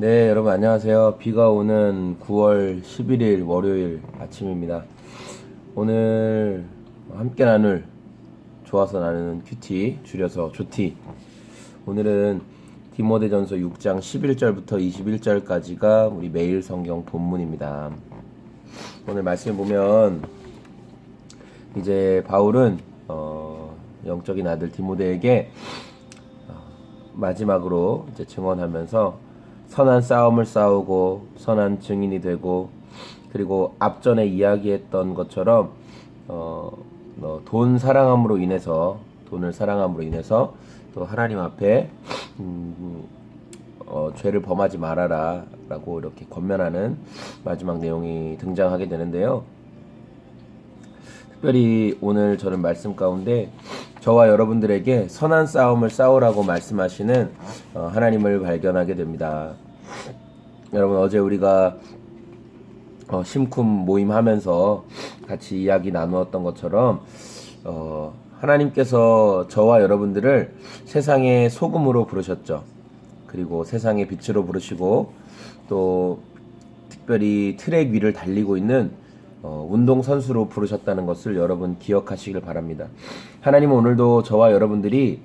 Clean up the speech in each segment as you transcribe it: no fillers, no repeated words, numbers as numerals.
네, 여러분 안녕하세요. 비가 오는 9월 11일 월요일 아침입니다. 오늘 함께 나눌 좋아서 나누는 큐티, 줄여서 조티. 오늘은 디모데전서 6장 11절부터 21절까지가 우리 매일 성경 본문입니다. 오늘 말씀을 보면 이제 바울은 영적인 아들 디모데에게 마지막으로 이제 증언하면서 선한 싸움을 싸우고 선한 증인이 되고, 그리고 앞전에 이야기했던 것처럼 돈을 사랑함으로 인해서 또 하나님 앞에 죄를 범하지 말아라 라고 이렇게 권면하는 마지막 내용이 등장하게 되는데요. 특별히 오늘 저는 말씀 가운데 저와 여러분들에게 선한 싸움을 싸우라고 말씀하시는 하나님을 발견하게 됩니다. 여러분, 어제 우리가 심쿵 모임하면서 같이 이야기 나누었던 것처럼 하나님께서 저와 여러분들을 세상의 소금으로 부르셨죠. 그리고 세상의 빛으로 부르시고, 또 특별히 트랙 위를 달리고 있는 운동선수로 부르셨다는 것을 여러분 기억하시길 바랍니다. 하나님은 오늘도 저와 여러분들이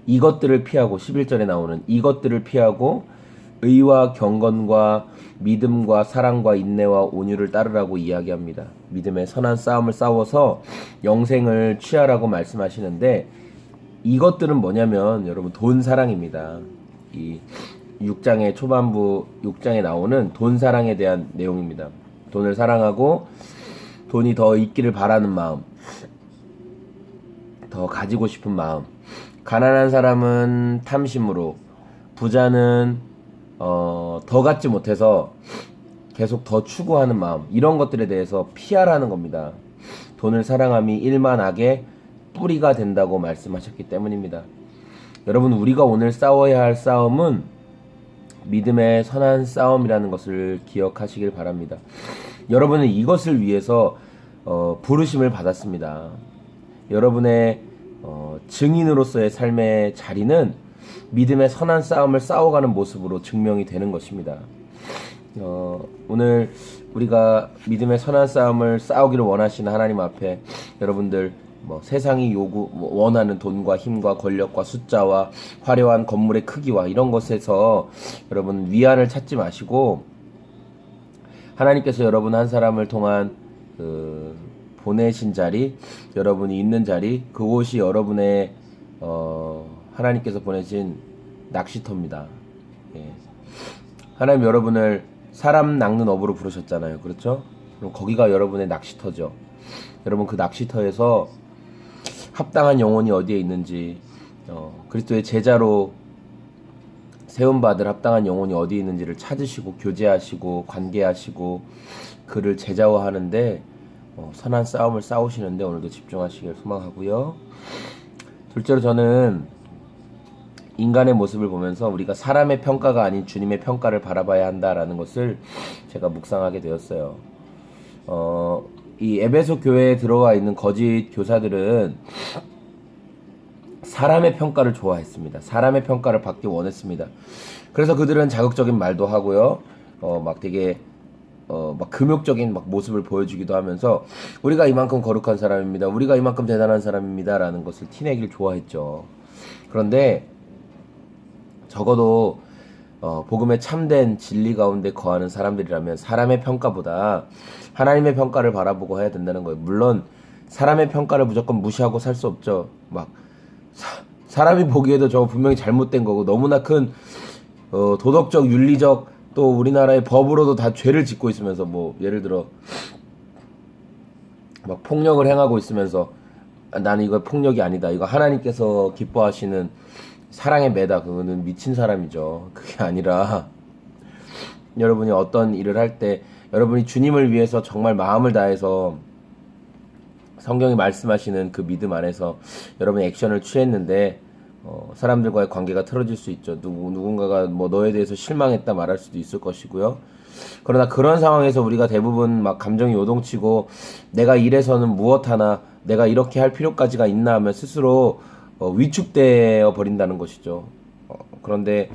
이것들을 피하고, 11절에 나오는 이것들을 피하고 의와 경건과 믿음과 사랑과 인내와 온유를 따르라고 이야기합니다. 믿음의 선한 싸움을 싸워서 영생을 취하라고 말씀하시는데, 이것들은 뭐냐면 여러분 돈 사랑입니다. 이 6장의 초반부 6장에 나오는 돈 사랑에 대한 내용입니다. 돈을 사랑하고 돈이 더 있기를 바라는 마음, 더 가지고 싶은 마음, 가난한 사람은 탐심으로, 부자는 더 갖지 못해서 계속 더 추구하는 마음, 이런 것들에 대해서 피하라는 겁니다. 돈을 사랑함이 일만 악의 뿌리가 된다고 말씀하셨기 때문입니다. 여러분, 우리가 오늘 싸워야 할 싸움은 믿음의 선한 싸움이라는 것을 기억하시길 바랍니다. 여러분은 이것을 위해서 부르심을 받았습니다. 여러분의 증인으로서의 삶의 자리는 믿음의 선한 싸움을 싸워가는 모습으로 증명이 되는 것입니다. 오늘 우리가 믿음의 선한 싸움을 싸우기를 원하시는 하나님 앞에 여러분들 세상이 원하는 돈과 힘과 권력과 숫자와 화려한 건물의 크기와 이런 것에서 여러분 위안을 찾지 마시고, 하나님께서 여러분 한 사람을 통한 보내신 자리, 여러분이 있는 자리, 그곳이 여러분의 하나님께서 보내신 낚시터입니다. 예. 하나님 여러분을 사람 낚는 업으로 부르셨잖아요. 그렇죠? 그럼 거기가 여러분의 낚시터죠. 여러분 그 낚시터에서 합당한 영혼이 어디에 있는지, 그리스도의 제자로 세움받을 합당한 영혼이 어디에 있는지를 찾으시고 교제하시고 관계하시고 그를 제자화하는데 선한 싸움을 싸우시는데 오늘도 집중하시길 소망하고요. 둘째로, 저는 인간의 모습을 보면서 우리가 사람의 평가가 아닌 주님의 평가를 바라봐야 한다라는 것을 제가 묵상하게 되었어요. 이 에베소 교회에 들어와 있는 거짓 교사들은 사람의 평가를 좋아했습니다. 사람의 평가를 받기 원했습니다. 그래서 그들은 자극적인 말도 하고요, 막 되게 막 금욕적인 모습을 보여주기도 하면서 우리가 이만큼 거룩한 사람입니다, 우리가 이만큼 대단한 사람입니다 라는 것을 티내기를 좋아했죠. 그런데 적어도 복음의 참된 진리 가운데 거하는 사람들이라면 사람의 평가보다 하나님의 평가를 바라보고 해야 된다는 거예요. 물론 사람의 평가를 무조건 무시하고 살 수 없죠. 사람이 보기에도 저거 분명히 잘못된 거고 너무나 큰 도덕적, 윤리적, 또 우리나라의 법으로도 다 죄를 짓고 있으면서, 예를 들어 폭력을 행하고 있으면서 나는 이거 폭력이 아니다, 이거 하나님께서 기뻐하시는 사랑의 매다, 그거는 미친 사람이죠. 그게 아니라 여러분이 어떤 일을 할 때 여러분이 주님을 위해서 정말 마음을 다해서 성경이 말씀하시는 그 믿음 안에서 여러분이 액션을 취했는데 사람들과의 관계가 틀어질 수 있죠. 누군가가 너에 대해서 실망했다 말할 수도 있을 것이고요. 그러나 그런 상황에서 우리가 대부분 감정이 요동치고 내가 이래서는 무엇 하나, 내가 이렇게 할 필요까지가 있나 하면 스스로 위축되어 버린다는 것이죠. 그런데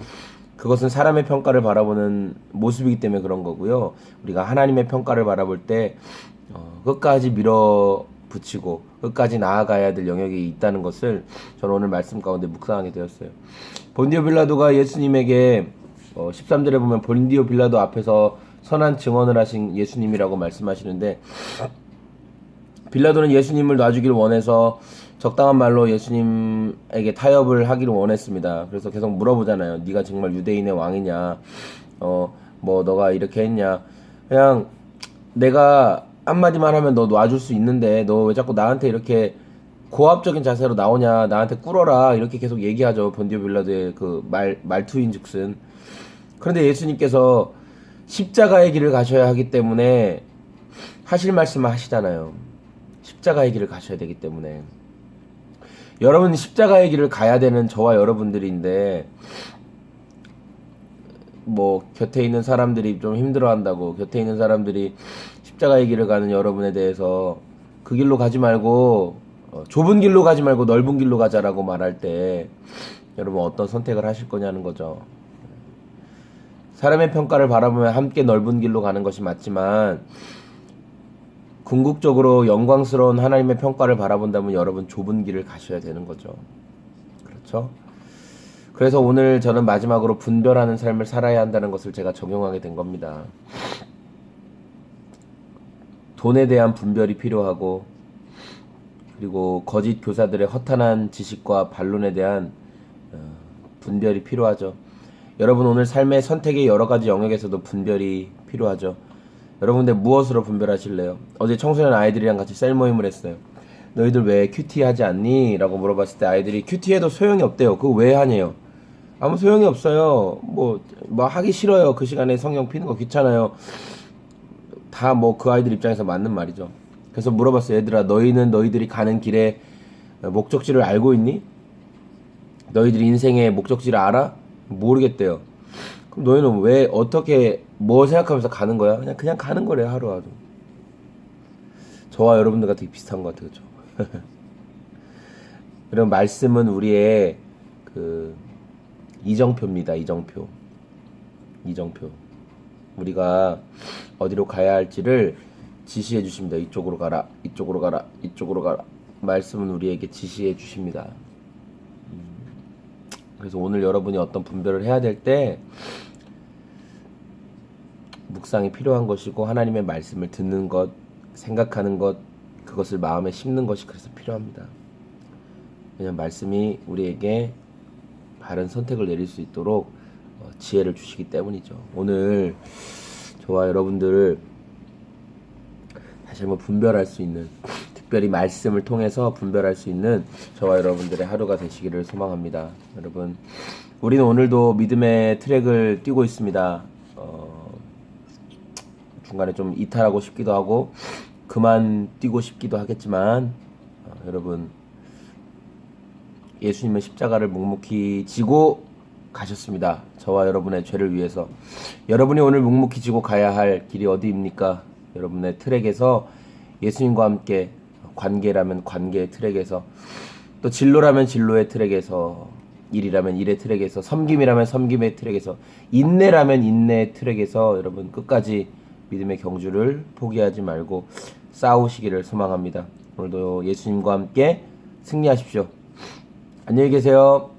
그것은 사람의 평가를 바라보는 모습이기 때문에 그런 거고요. 우리가 하나님의 평가를 바라볼 때 끝까지 밀어붙이고 끝까지 나아가야 될 영역이 있다는 것을 저는 오늘 말씀 가운데 묵상하게 되었어요. 본디오 빌라도가 예수님에게 13절에 보면 본디오 빌라도 앞에서 선한 증언을 하신 예수님이라고 말씀하시는데, 빌라도는 예수님을 놔주기를 원해서 적당한 말로 예수님에게 타협을 하기를 원했습니다. 그래서 계속 물어보잖아요. 네가 정말 유대인의 왕이냐? 뭐 너가 이렇게 했냐? 그냥 내가 한마디만 하면 너 놔줄 수 있는데 너 왜 자꾸 나한테 이렇게 고압적인 자세로 나오냐? 나한테 꿇어라. 이렇게 계속 얘기하죠. 본디오 빌라도의 그 말투인즉슨. 그런데 예수님께서 십자가의 길을 가셔야 하기 때문에 하실 말씀을 하시잖아요. 십자가의 길을 가셔야 되기 때문에. 여러분, 십자가의 길을 가야 되는 저와 여러분들인데, 뭐 곁에 있는 사람들이 좀 힘들어한다고, 곁에 있는 사람들이 십자가의 길을 가는 여러분에 대해서 그 길로 가지 말고 좁은 길로 가지 말고 넓은 길로 가자라고 말할 때 여러분 어떤 선택을 하실 거냐는 거죠. 사람의 평가를 바라보면 함께 넓은 길로 가는 것이 맞지만, 궁극적으로 영광스러운 하나님의 평가를 바라본다면 여러분 좁은 길을 가셔야 되는 거죠. 그렇죠? 그래서 오늘 저는 마지막으로 분별하는 삶을 살아야 한다는 것을 제가 적용하게 된 겁니다. 돈에 대한 분별이 필요하고, 그리고 거짓 교사들의 허탄한 지식과 반론에 대한 분별이 필요하죠. 여러분, 오늘 삶의 선택의 여러 가지 영역에서도 분별이 필요하죠. 여러분들 무엇으로 분별하실래요? 어제 청소년 아이들이랑 같이 셀 모임을 했어요. 너희들 왜 큐티 하지 않니? 라고 물어봤을 때 아이들이 큐티해도 소용이 없대요. 그거 왜 하냐요? 아무 소용이 없어요. 뭐 하기 싫어요. 그 시간에 성경 피는 거 귀찮아요. 다 뭐 그 아이들 입장에서 맞는 말이죠. 그래서 물어봤어요. 얘들아, 너희는 너희들이 가는 길에 목적지를 알고 있니? 너희들이 인생의 목적지를 알아? 모르겠대요. 그럼 너희는 왜, 어떻게, 뭐 생각하면서 가는 거야? 그냥 가는 거래, 하루하루. 저와 여러분들과 되게 비슷한 것 같아요, 그죠? 그럼 말씀은 우리의 이정표입니다, 이정표. 우리가 어디로 가야 할지를 지시해 주십니다. 이쪽으로 가라, 이쪽으로 가라, 이쪽으로 가라. 말씀은 우리에게 지시해 주십니다. 그래서 오늘 여러분이 어떤 분별을 해야 될 때 묵상이 필요한 것이고, 하나님의 말씀을 듣는 것, 생각하는 것, 그것을 마음에 심는 것이 그래서 필요합니다. 왜냐하면 말씀이 우리에게 바른 선택을 내릴 수 있도록 지혜를 주시기 때문이죠. 오늘 저와 여러분들을 다시 한번 분별할 수 있는, 특별히 말씀을 통해서 분별할 수 있는 저와 여러분들의 하루가 되시기를 소망합니다. 여러분, 우리는 오늘도 믿음의 트랙을 뛰고 있습니다. 중간에 좀 이탈하고 싶기도 하고 그만 뛰고 싶기도 하겠지만, 여러분, 예수님은 십자가를 묵묵히 지고 가셨습니다. 저와 여러분의 죄를 위해서. 여러분이 오늘 묵묵히 지고 가야 할 길이 어디입니까? 여러분의 트랙에서 예수님과 함께, 관계라면 관계의 트랙에서, 또 진로라면 진로의 트랙에서, 일이라면 일의 트랙에서, 섬김이라면 섬김의 트랙에서, 인내라면 인내의 트랙에서 여러분 끝까지 믿음의 경주를 포기하지 말고 싸우시기를 소망합니다. 오늘도 예수님과 함께 승리하십시오. 안녕히 계세요.